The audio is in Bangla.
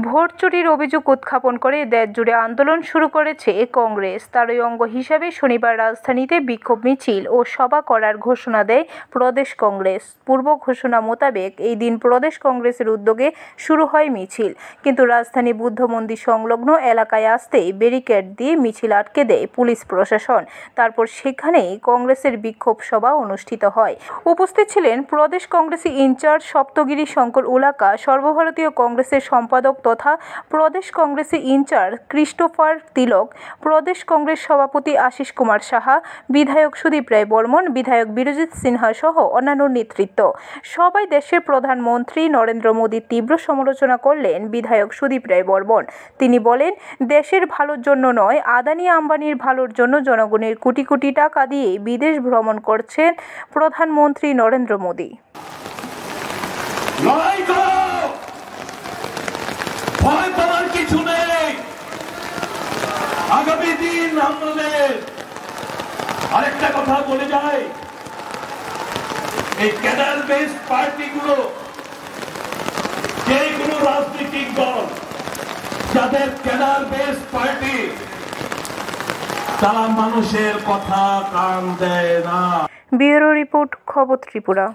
ভোট চুরির অভিযোগ উত্থাপন করে দেশজুড়ে আন্দোলন শুরু করেছে কংগ্রেস। তারই অঙ্গ হিসাবে শনিবার রাজধানীতে বিক্ষোভ মিছিল ও সভা করার ঘোষণা দেয় প্রদেশ কংগ্রেস। পূর্ব ঘোষণা মোতাবেক এই দিন প্রদেশ কংগ্রেসের উদ্যোগে শুরু হয় মিছিল, কিন্তু রাজধানী বুদ্ধ মন্দির সংলগ্ন এলাকায় আসতেই ব্যারিকেড দিয়ে মিছিল আটকে দেয় পুলিশ প্রশাসন। তারপর সেখানেই কংগ্রেসের বিক্ষোভ সভা অনুষ্ঠিত হয়। উপস্থিত ছিলেন প্রদেশ কংগ্রেসের ইনচার্জ সপ্তগিরি শঙ্কর উলাকা, সর্বভারতীয় কংগ্রেসের সম্পাদক তথা প্রদেশ কংগ্রেসের ইনচার্জ ক্রিস্টোফার তিলক, প্রদেশ কংগ্রেস সভাপতি আশিস কুমার সাহা, বিধায়ক সুদীপ রায় বর্মন, বিধায়ক বিরজিৎ সিনহা সহ অন্যান্য নেতৃত্ব। সবাই দেশের প্রধানমন্ত্রী নরেন্দ্র মোদীর তীব্র সমালোচনা করলেন বিধায়ক সুদীপ রায় বর্মন। তিনি বলেন, দেশের ভালোর জন্য নয়, আদানি আম্বানির ভালোর জন্য জনগণের কোটি কোটি টাকা দিয়ে বিদেশ ভ্রমণ করছেন প্রধানমন্ত্রী নরেন্দ্র মোদী। ভয় পাওয়ার কিছু নেই। আগামী দিন আমাদের আরেকটা কথা বলে যায়, এই ক্যাডার বেস পার্টিগুলো, যে কোনো রাজনৈতিক দল যাদের ক্যাডার বেস পার্টি, তারা মানুষের কথা কান দেয় না। ব্যুরো রিপোর্ট, খবর ত্রিপুরা।